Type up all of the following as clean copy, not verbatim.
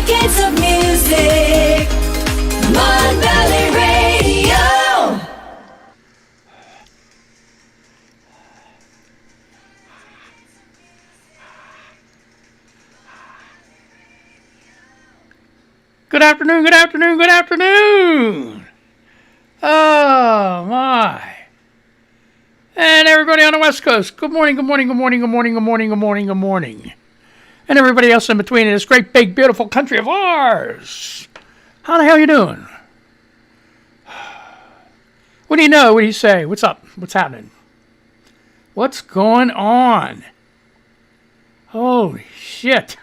decades of music. Mon Valley Radio. Good afternoon, good afternoon, good afternoon. Oh, my. And everybody on the West Coast, good morning, good morning, good morning, good morning, good morning, good morning, good morning. And everybody else in between in this great, big, beautiful country of ours. How the hell you doing? What do you know? What do you say? What's up? What's happening? What's going on? Holy shit.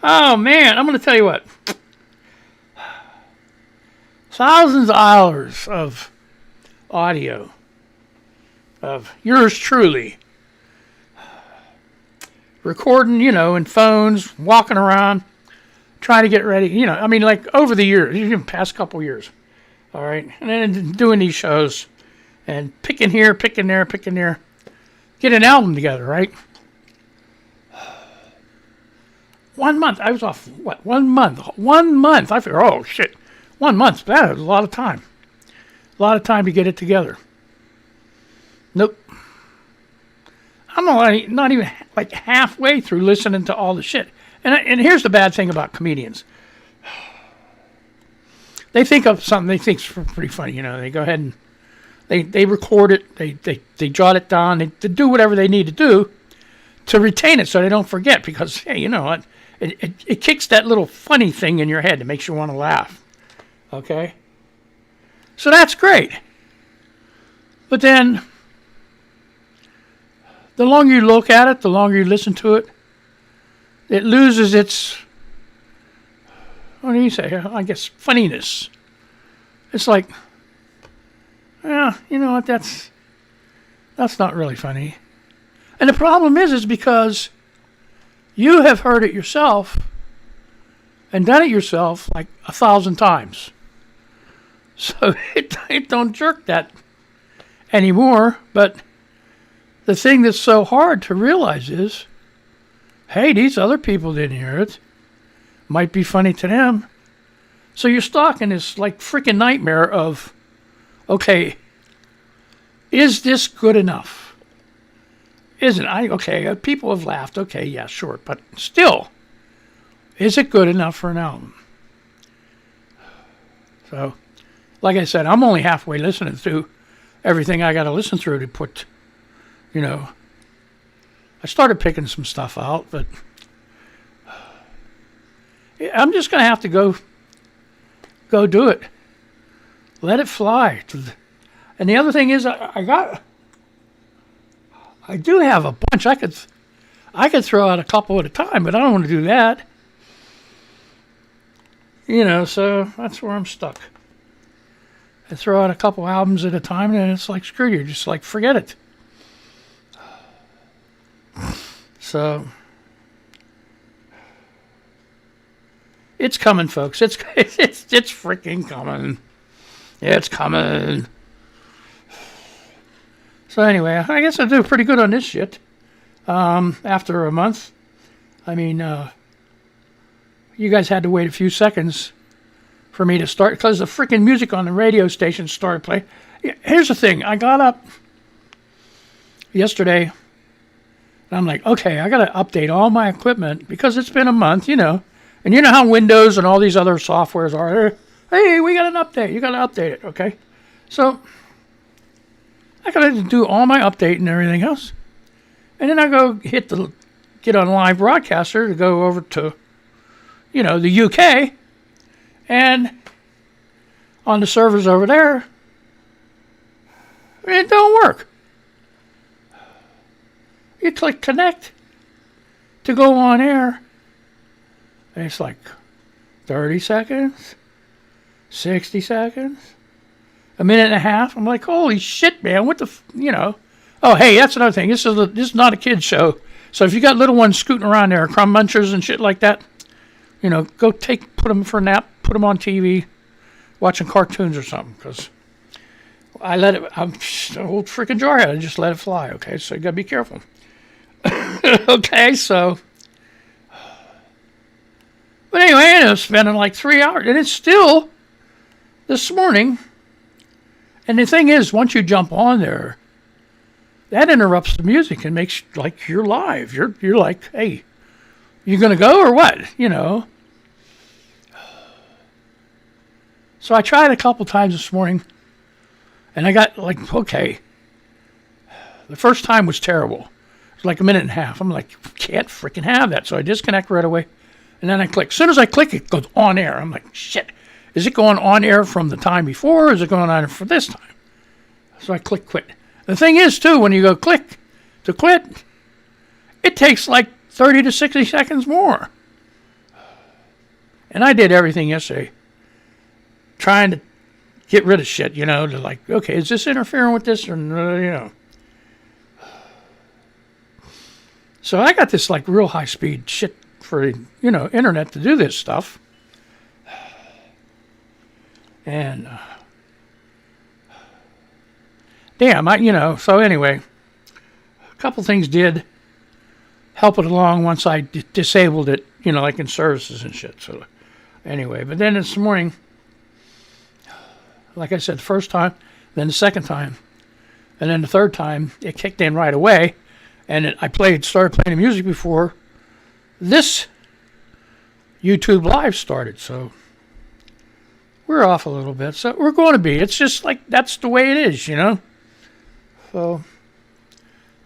Oh, man, I'm going to tell you what. Thousands of hours of audio of yours truly. Recording, in phones, walking around, trying to get ready. I mean, like over the years, even past couple years. All right. And then doing these shows and picking here, picking there, picking there. Get an album together, right? 1 month. I was off, 1 month? 1 month. I figured, oh, shit. 1 month. That is a lot of time. A lot of time to get it together. Nope. I'm not even like halfway through listening to all the shit. And here's the bad thing about comedians. They think of something they think's pretty funny. They go ahead and they record it. They jot it down. They do whatever they need to do to retain it so they don't forget. Because, hey, you know what? It kicks that little funny thing in your head that makes you want to laugh. Okay? So that's great. But then, the longer you look at it, the longer you listen to it, it loses its, what do you say? I guess, funniness. It's like, yeah, you know what? That's not really funny. And the problem is because you have heard it yourself and done it yourself like 1,000 times. So it don't jerk that anymore. But the thing that's so hard to realize is, hey, these other people didn't hear it. Might be funny to them. So you're stuck in this like freaking nightmare of, okay, is this good enough? Isn't I okay? People have laughed. Okay, yeah, sure, but still, is it good enough for an album? So, like I said, I'm only halfway listening through everything I got to listen through to put. I started picking some stuff out, but I'm just gonna have to go do it. Let it fly. And the other thing is, I do have a bunch. I could throw out a couple at a time, but I don't want to do that. So that's where I'm stuck. I throw out a couple albums at a time, and it's like, screw you. Just like, forget it. So, it's coming, folks. It's freaking coming. It's coming. So anyway, I guess I do pretty good on this shit. After a month, I mean, you guys had to wait a few seconds for me to start because the freaking music on the radio station started playing. Here's the thing: I got up yesterday, and I'm like, okay, I got to update all my equipment because it's been a month, And you know how Windows and all these other softwares are. Hey, we got an update. You got to update it, okay? So I got to do all my update and everything else. And then I go get on Live Broadcaster to go over to, the UK. And on the servers over there, it don't work. You click connect to go on air. And it's like 30 seconds, 60 seconds, a minute and a half. I'm like, holy shit, man, what the, Oh, hey, that's another thing. This is not a kid's show. So if you got little ones scooting around there, crumb munchers and shit like that, go put them for a nap, put them on TV, watching cartoons or something. Because I'm an old freaking jarhead. I just let it fly, okay? So you got to be careful. Okay, so But anyway, I ended up spending like 3 hours. And it's still this morning. And the thing is, once you jump on there, that interrupts the music and makes like you're live. You're like, hey, you gonna go or what? You know. So I tried a couple times this morning, and I got like, okay. The first time was terrible. It was like a minute and a half. I'm like, can't freaking have that. So I disconnect right away, and then I click. As soon as I click, it goes on air. I'm like, shit. Is it going on air from the time before, or is it going on air for this time? So I click quit. The thing is, too, when you go click to quit, it takes like 30 to 60 seconds more. And I did everything yesterday, trying to get rid of shit, you know, to like, okay, is this interfering with this or, you know. So I got this like real high speed shit for, you know, internet to do this stuff. And damn, so anyway, a couple things did help it along once I disabled it, you know, like in services and shit. So anyway, but then this morning, like I said, the first time, then the second time, and then the third time, it kicked in right away. And I started playing the music before this YouTube Live started. So we're off a little bit. So we're going to be. It's just like, that's the way it is, you know? So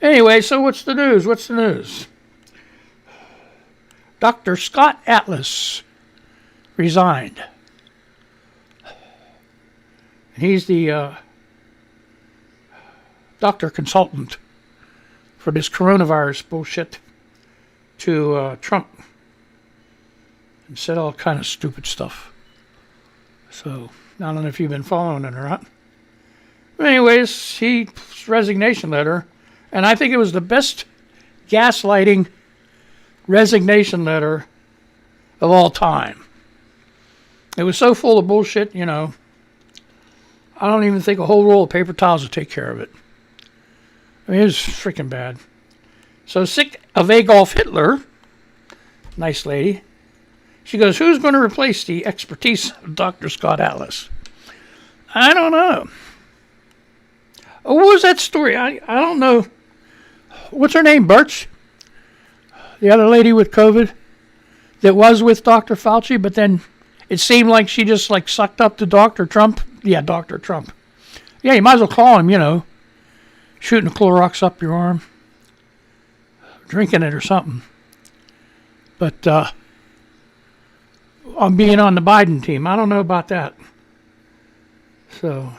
anyway, so what's the news? Dr. Scott Atlas resigned. He's the doctor consultant for this coronavirus bullshit to Trump, and said all kind of stupid stuff. So I don't know if you've been following it or not. But anyways, his resignation letter, and I think it was the best gaslighting resignation letter of all time. It was so full of bullshit, you know. I don't even think a whole roll of paper towels would take care of it. I mean, it was freaking bad. So sick of Adolf Hitler, nice lady, she goes, who's going to replace the expertise of Dr. Scott Atlas? I don't know. Oh, what was that story? I don't know. What's her name, Birch? The other lady with COVID that was with Dr. Fauci, but then it seemed like she just like sucked up to Dr. Trump. Yeah, Dr. Trump. Yeah, you might as well call him, you know, shooting the Clorox up your arm, drinking it or something. But on being on the Biden team, I don't know about that. So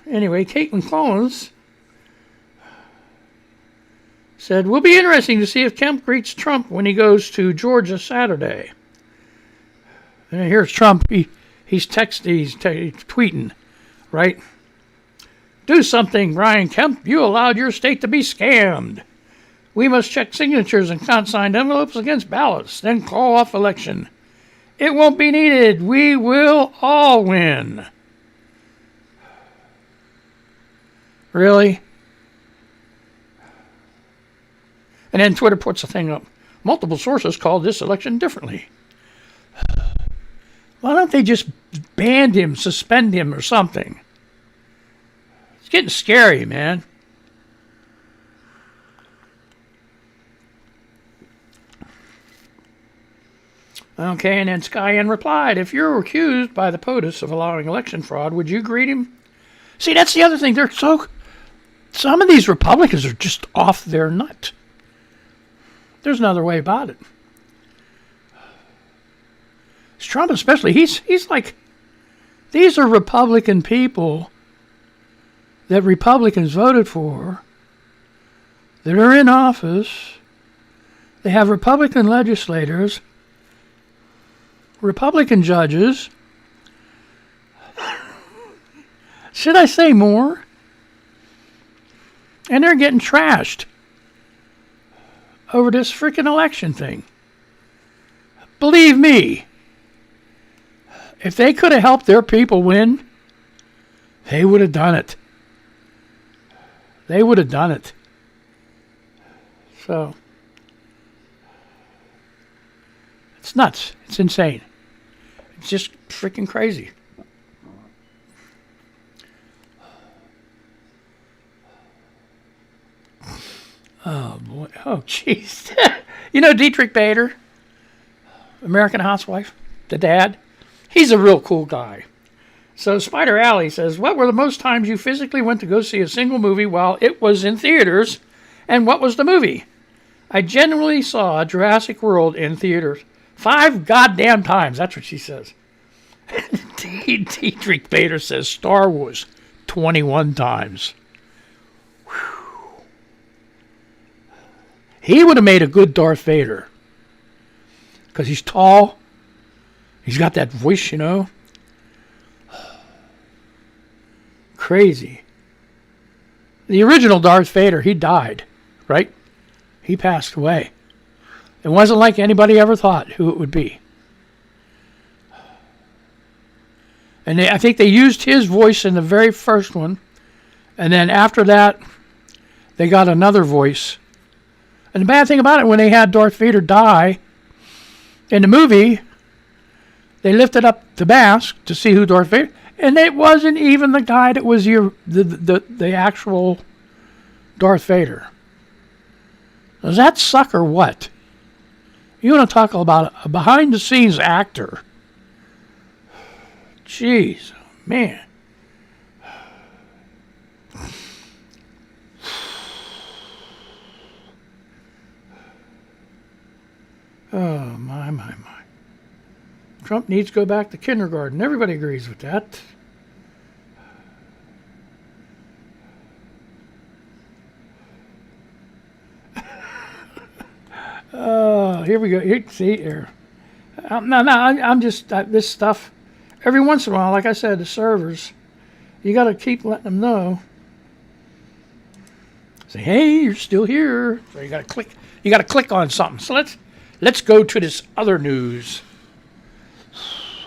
anyway, Caitlin Collins said, will be interesting to see if Kemp greets Trump when he goes to Georgia Saturday. And here's Trump. He's tweeting, right? Do something, Brian Kemp. You allowed your state to be scammed. We must check signatures and consigned envelopes against ballots, then call off election. It won't be needed. We will all win. Really? And then Twitter puts a thing up. Multiple sources called this election differently. Why don't they just ban him, suspend him, or something? It's getting scary, man. Okay, and then Skyen replied, if you're accused by the POTUS of allowing election fraud, would you greet him? See, that's the other thing. Some of these Republicans are just off their nut. There's another way about it. Trump especially, he's like, these are Republican people that Republicans voted for, that are in office. They have Republican legislators, Republican judges. Should I say more? And they're getting trashed over this freaking election thing. Believe me, if they could have helped their people win, they would have done it. They would have done it. So, It's nuts. It's insane. It's just freaking crazy. Oh, boy. Oh, jeez. You know Dietrich Bader, American Housewife, the dad? He's a real cool guy. So Spider Alley says, what were the most times you physically went to go see a single movie while it was in theaters? And what was the movie? I genuinely saw Jurassic World in theaters 5 goddamn times. That's what she says. Dietrich Bader says Star Wars 21 times. He would have made a good Darth Vader. Because he's tall. He's got that voice, you know. Crazy. The original Darth Vader, he died, right? He passed away. It wasn't like anybody ever thought who it would be. And I think they used his voice in the very first one. And then after that, they got another voice. And the bad thing about it, when they had Darth Vader die in the movie, they lifted up the mask to see who Darth Vader, and it wasn't even the guy that was the actual Darth Vader. Does that suck or what? You want to talk about a behind-the-scenes actor? Jeez, man. Oh, my. Trump needs to go back to kindergarten. Everybody agrees with that. Here we go. Here, see, here. I'm just, this stuff, every once in a while, like I said, the servers, you got to keep letting them know. Say, hey, you're still here. So you got to click on something. So let's go to this other news.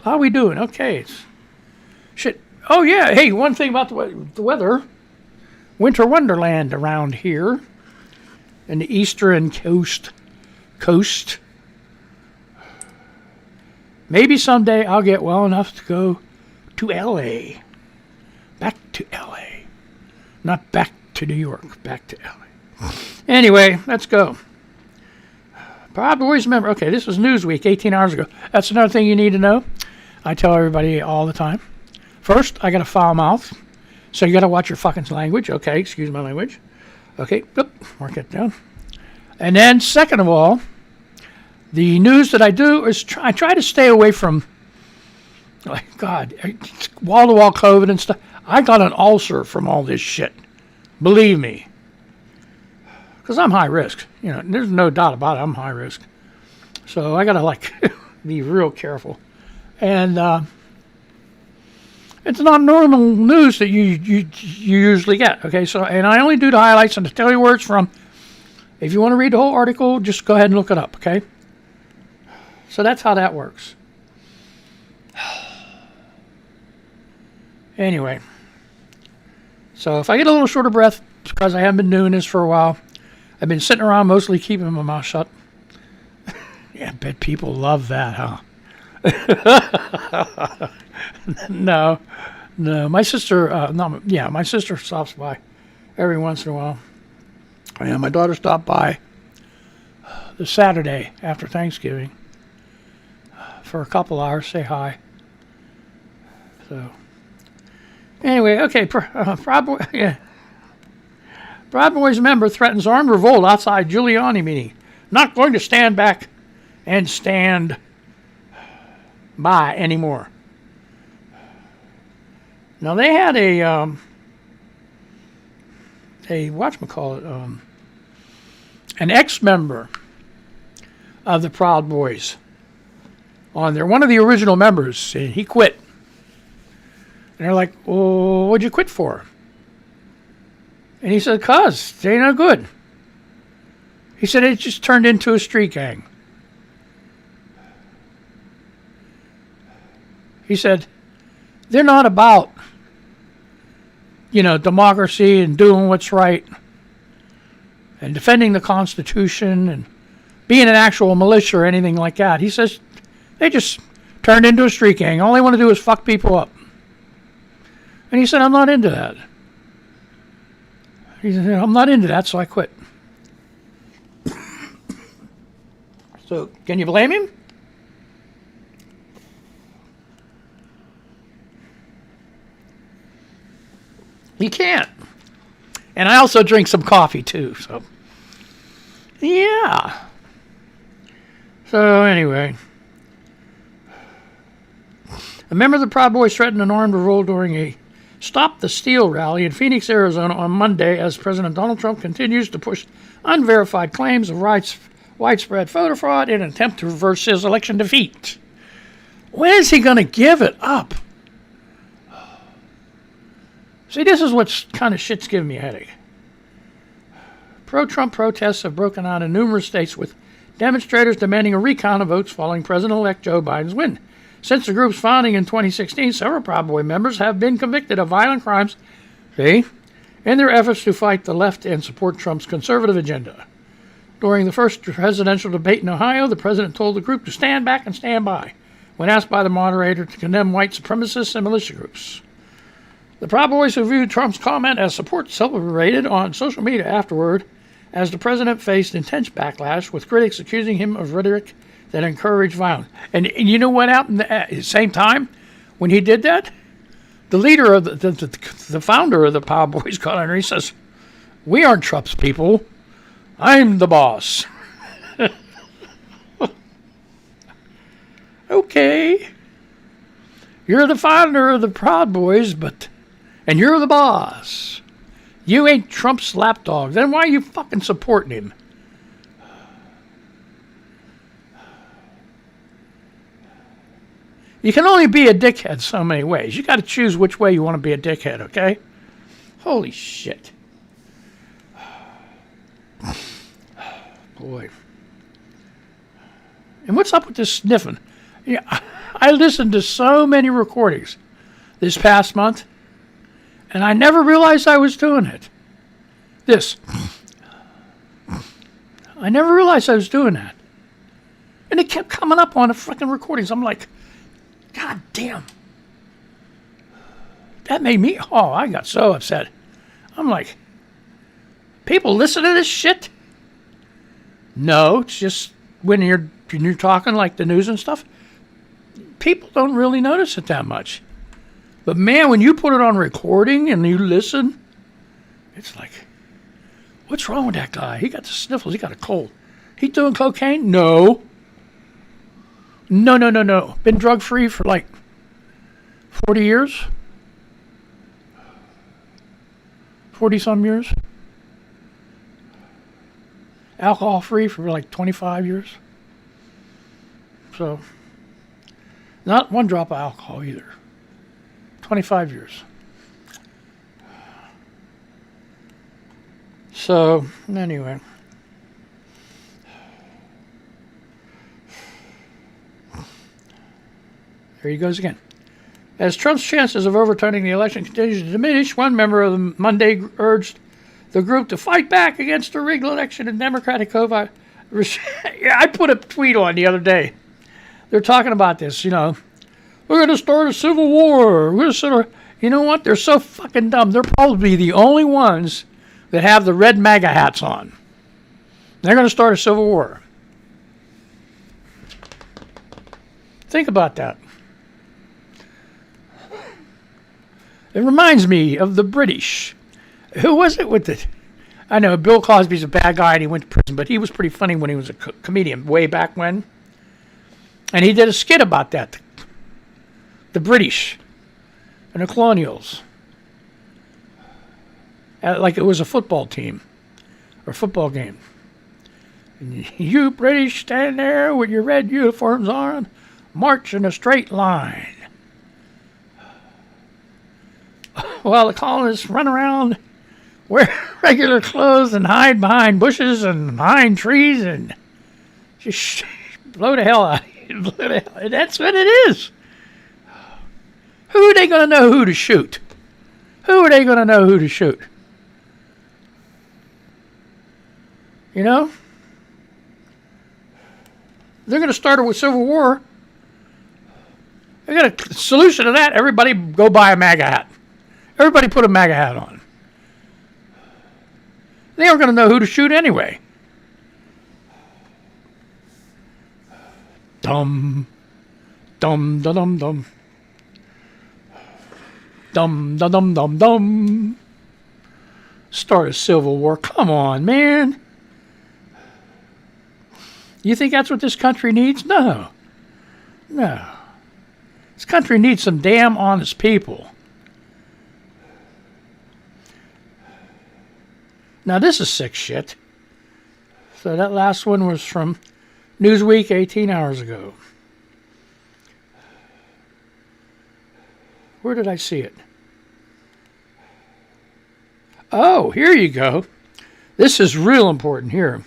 How are we doing? Okay. Shit. Oh, yeah. Hey, one thing about the weather. Winter wonderland around here. In the eastern coast. Maybe someday I'll get well enough to go to L.A. Back to L.A. Not back to New York. Back to L.A. Anyway, let's go. Proud Boys member. Okay, this was Newsweek 18 hours ago. That's another thing you need to know. I tell everybody all the time. First, I got a foul mouth. So you got to watch your fucking language. Okay, excuse my language. Okay, mark that down. And then, second of all, the news that I do is I try to stay away from, God, wall-to-wall COVID and stuff. I got an ulcer from all this shit. Believe me. Because I'm high risk. You know, there's no doubt about it. I'm high risk. So I got to, be real careful. And it's not normal news that you usually get. Okay, so, and I only do the highlights and to tell you where it's from. If you want to read the whole article, just go ahead and look it up, okay? So that's how that works. Anyway. So if I get a little short of breath, it's because I haven't been doing this for a while. I've been sitting around mostly keeping my mouth shut. Yeah, I bet people love that, huh? No. My sister, my sister stops by every once in a while. And my daughter stopped by the Saturday after Thanksgiving for a couple hours, say hi. So, anyway, okay, Proud Boys member threatens armed revolt outside Giuliani meeting. Not going to stand back and stand by anymore. Now, they had an ex-member of the Proud Boys on there. One of the original members, he quit. And they're like, well, what'd you quit for? And he said, cuz, they no good. He said, it just turned into a street gang. He said, they're not about, democracy and doing what's right and defending the Constitution and being an actual militia or anything like that. He says, They just turned into a street gang. All they want to do is fuck people up. And he said, I'm not into that. He said, I'm not into that, so I quit. So, can you blame him? You can't. And I also drink some coffee, too, so. Yeah. So, anyway. A member of the Proud Boys threatened an armed revolt during a Stop the Steal rally in Phoenix, Arizona on Monday as President Donald Trump continues to push unverified claims of widespread voter fraud in an attempt to reverse his election defeat. When is he going to give it up? See, this is what kind of shit's giving me a headache. Pro-Trump protests have broken out in numerous states with demonstrators demanding a recount of votes following President-elect Joe Biden's win. Since the group's founding in 2016, several Proud Boy members have been convicted of violent crimes, in their efforts to fight the left and support Trump's conservative agenda. During the first presidential debate in Ohio, the president told the group to stand back and stand by when asked by the moderator to condemn white supremacists and militia groups. The Proud Boys, who viewed Trump's comment as support, celebrated on social media afterward as the president faced intense backlash, with critics accusing him of rhetoric that encouraged violence. And you know what happened at the same time when he did that? The leader of the founder of the Proud Boys got on her. He says, "We aren't Trump's people. I'm the boss." Okay. You're the founder of the Proud Boys, and you're the boss. You ain't Trump's lapdog. Then why are you fucking supporting him? You can only be a dickhead so many ways. You got to choose which way you want to be a dickhead, okay? Holy shit. Boy. And what's up with this sniffing? Yeah, I listened to so many recordings this past month, and I never realized I was doing it. I never realized I was doing that. And it kept coming up on the fucking recordings. I'm like, God damn. That made me, I got so upset. I'm like, people listen to this shit? No, it's just when you're talking like the news and stuff, people don't really notice it that much. But man, when you put it on recording and you listen, it's like, what's wrong with that guy? He got the sniffles. He got a cold. He doing cocaine? No. No. Been drug-free for like 40 years? 40-some years? Alcohol-free for like 25 years? So, not one drop of alcohol either. 25 years. So, anyway. There he goes again. As Trump's chances of overturning the election continues to diminish, one member of the Monday urged the group to fight back against the rigged election and Democratic yeah, I put a tweet on the other day. They're talking about this, We're going to start a civil war. We're going to start you know what? They're so fucking dumb. They're probably the only ones that have the red MAGA hats on. They're going to start a civil war. Think about that. It reminds me of the British. Who was it with it? I know Bill Cosby's a bad guy and he went to prison, but he was pretty funny when he was a comedian way back when. And he did a skit about that. The British and the colonials. Like it was a football team or football game. And you British stand there with your red uniforms on, march in a straight line. While the colonists run around, wear regular clothes and hide behind bushes and behind trees and just blow the hell out of you. That's what it is. Who are they going to know who to shoot? Who are they going to know who to shoot? They're going to start a civil war I got a solution to that. Everybody go buy a MAGA hat. Everybody put a MAGA hat on. They aren't going to know who to shoot anyway. Dum, dum, da dum, dum. Dum, da dum, dum, dum. Start a civil war. Come on, man. You think that's what this country needs? No. No. This country needs some damn honest people. Now, this is sick shit. So that last one was from Newsweek 18 hours ago. Where did I see it? Oh, here you go. This is real important here.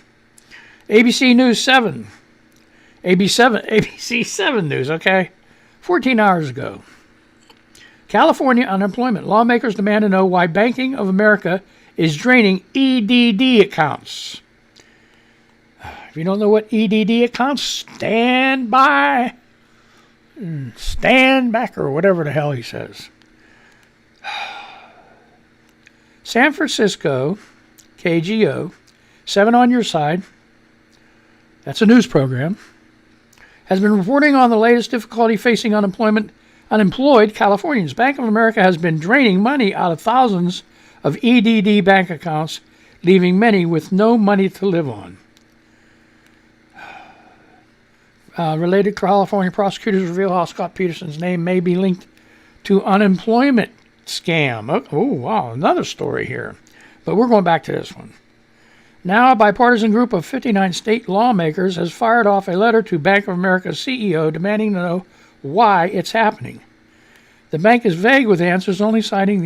ABC News 7. ABC 7 News, okay? 14 hours ago. California unemployment. Lawmakers demand to know why Banking of America is draining EDD accounts. If you don't know what EDD accounts, stand by. Stand back, or whatever the hell he says. San Francisco, KGO, 7 on Your Side, that's a news program, has been reporting on the latest difficulty facing unemployed Californians. Bank of America has been draining money out of thousands of EDD bank accounts, leaving many with no money to live on. Related California prosecutors reveal how Scott Peterson's name may be linked to unemployment scam. Oh, wow, another story here. But we're going back to this one. Now, a bipartisan group of 59 state lawmakers has fired off a letter to Bank of America's CEO demanding to know why it's happening. The bank is vague with answers, only citing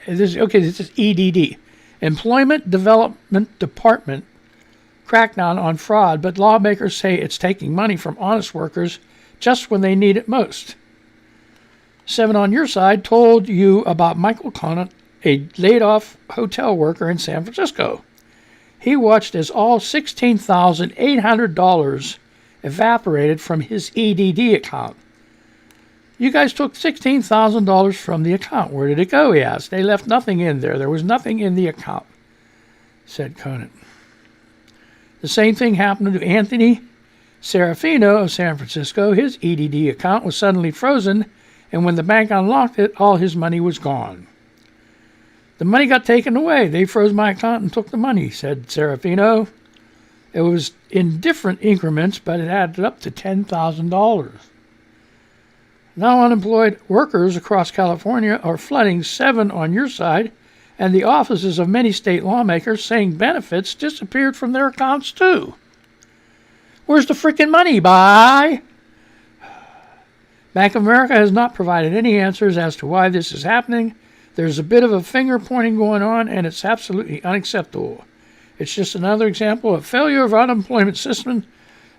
this is EDD, Employment Development Department crackdown on fraud, but lawmakers say it's taking money from honest workers just when they need it most. 7 on Your Side told you about Michael Conant, a laid-off hotel worker in San Francisco. He watched as all $16,800 evaporated from his EDD account. You guys took $16,000 from the account. Where did it go, he asked. They left nothing in there. There was nothing in the account, said Conant. The same thing happened to Anthony Serafino of San Francisco. His EDD account was suddenly frozen, and when the bank unlocked it, all his money was gone. The money got taken away. They froze my account and took the money, said Serafino. It was in different increments, but it added up to $10,000. Now unemployed workers across California are flooding 7 on Your Side and the offices of many state lawmakers, saying benefits disappeared from their accounts too. Where's the frickin' money, bye? Bank of America has not provided any answers as to why this is happening. There's a bit of a finger pointing going on, and it's absolutely unacceptable. It's just another example of failure of unemployment system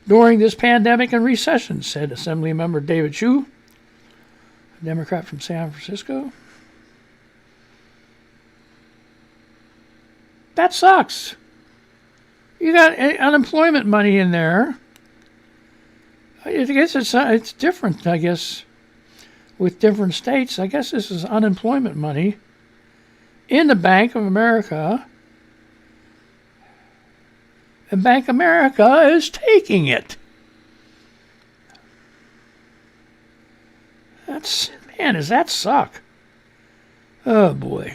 during this pandemic and recession, said Assemblymember David Chu, a Democrat from San Francisco. That sucks. You got unemployment money in there. I guess it's different, I guess, with different states. I guess this is unemployment money in the Bank of America. And Bank of America is taking it. Man, does that suck? Oh, boy.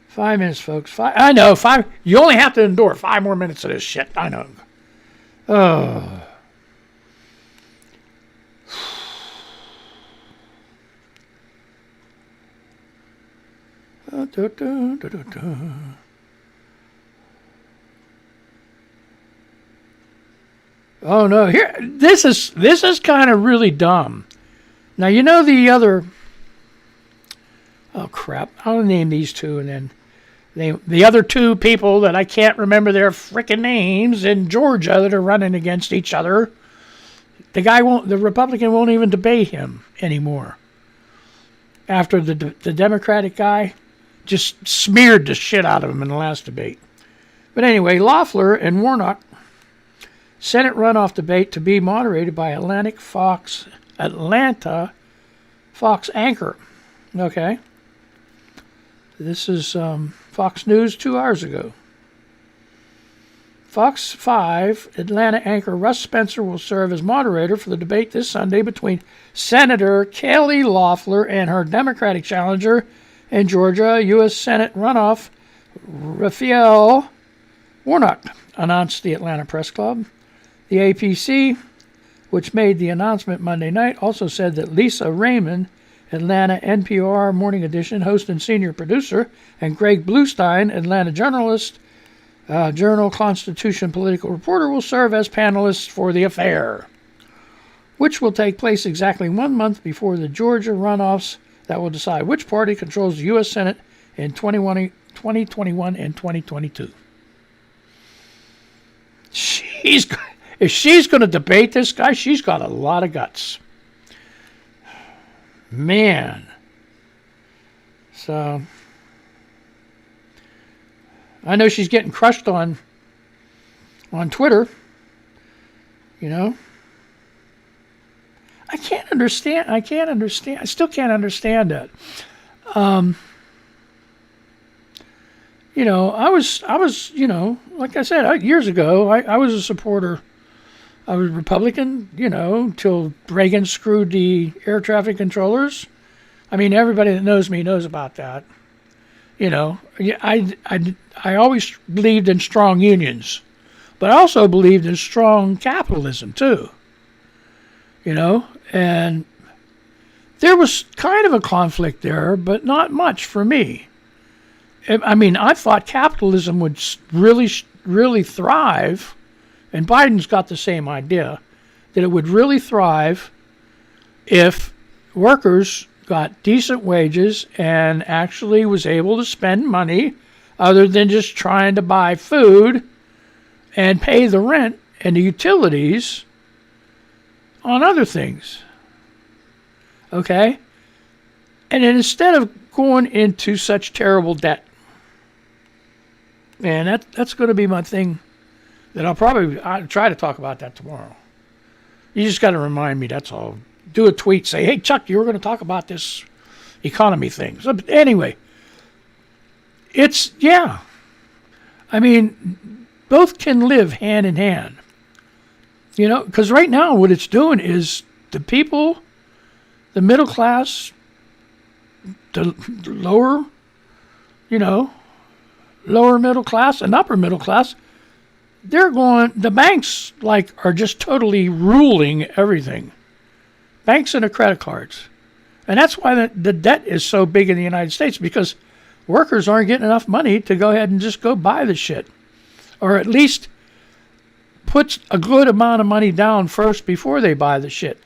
5 minutes, folks. I know, 5. You only have to endure 5 more minutes of this shit. I know. Oh. Oh no! Here, this is kind of really dumb. Now you know the other. Oh crap! I'll name these two, and then the other 2 people that I can't remember their frickin' names in Georgia that are running against each other. The Republican won't even debate him anymore. After the Democratic guy just smeared the shit out of him in the last debate. But anyway, Loeffler and Warnock, Senate runoff debate to be moderated by Atlantic Fox Atlanta Fox anchor. Okay. This is Fox News 2 hours ago. Fox 5 Atlanta anchor Russ Spencer will serve as moderator for the debate this Sunday between Senator Kelly Loeffler and her Democratic challenger in Georgia, U.S. Senate runoff Raphael Warnock, announced the Atlanta Press Club. The APC, which made the announcement Monday night, also said that Lisa Raymond, Atlanta NPR Morning Edition host and senior producer, and Greg Bluestein, Atlanta journalist, Journal-Constitution political reporter, will serve as panelists for the affair, which will take place exactly 1 month before the Georgia runoffs that will decide which party controls the U.S. Senate in 2021 and 2022. If she's going to debate this guy, she's got a lot of guts. Man. So I know she's getting crushed on Twitter. You know. I still can't understand that. You know, I was, you know, like I said, years ago, I was a supporter. I was Republican, you know, until Reagan screwed the air traffic controllers. I mean, everybody that knows me knows about that. You know, I always believed in strong unions, but I also believed in strong capitalism too. You know, and there was kind of a conflict there, but not much for me. I mean, I thought capitalism would really thrive, and Biden's got the same idea, that it would really thrive if workers got decent wages and actually was able to spend money other than just trying to buy food and pay the rent and the utilities on other things. Okay? And then instead of going into such terrible debt, and that's going to be my thing that I'll try to talk about that tomorrow. You just got to remind me, that's all. Do a tweet, say, hey, Chuck, you were going to talk about this economy thing. So, anyway, yeah. I mean, both can live hand in hand. You know, because right now what it's doing is the people, the middle class, the lower, you know, lower middle class and upper middle class, the banks are just totally ruling everything. Banks and the credit cards. And that's why the debt is so big in the United States, because workers aren't getting enough money to go ahead and just go buy the shit. Or at least put a good amount of money down first before they buy the shit.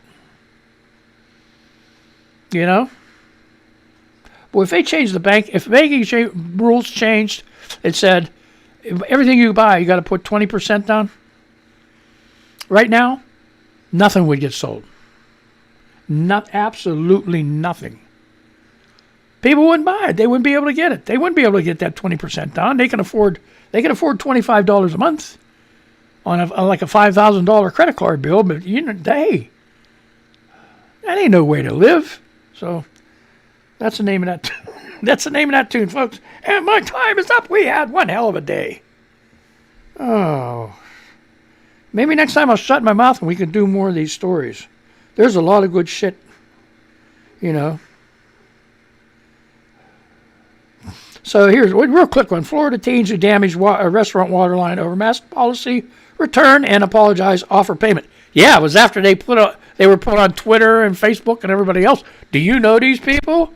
You know? Well, if they changed the bank, if banking rules changed, it said, everything you buy, you got to put 20% down. Right now, nothing would get sold. Absolutely nothing. People wouldn't buy it. They wouldn't be able to get it. They wouldn't be able to get that 20% down. They can afford $25 a month on a $5,000 credit card bill, but that ain't no way to live. So that's the name of that. That's the name of that tune, folks. And my time is up. We had one hell of a day. Oh. Maybe next time I'll shut my mouth and we can do more of these stories. There's a lot of good shit, you know. So here's a real quick one. Florida teens who damaged a restaurant water line over mask policy return and apologize, offer payment. Yeah, it was after they were put on Twitter and Facebook and everybody else. Do you know these people?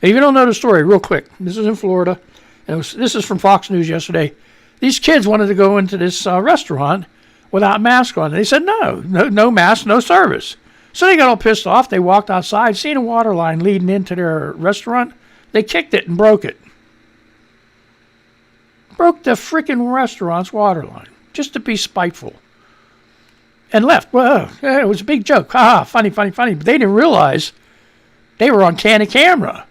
If you don't know the story, real quick, this is in Florida, and this is from Fox News yesterday. These kids wanted to go into this restaurant without mask on. They said no mask, no service. So they got all pissed off. They walked outside, seen a water line leading into their restaurant. They kicked it and broke it. Broke the freaking restaurant's water line just to be spiteful. And left. Well, it was a big joke. Ha ha, funny. But they didn't realize they were on camera.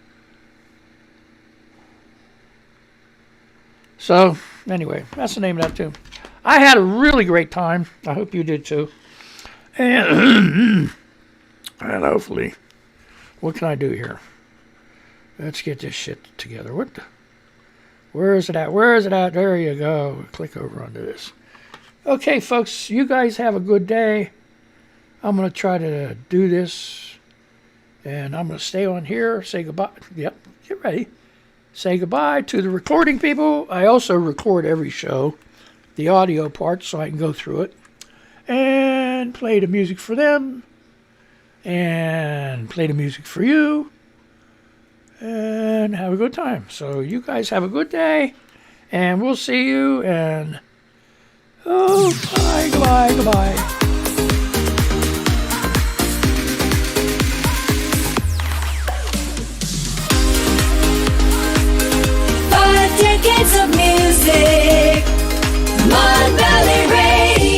So, anyway, that's the name of that tune. I had a really great time. I hope you did too. And And hopefully, what can I do here? Let's get this shit together. Where is it at? Where is it at? There you go. Click over onto this. Okay, folks, you guys have a good day. I'm going to try to do this. And I'm going to stay on here, say goodbye. Yep, get ready. Say goodbye to the recording people. I also record every show, the audio part, so I can go through it. And play the music for them. And play the music for you. And have a good time. So you guys have a good day. And we'll see you. And, oh, goodbye, goodbye, goodbye.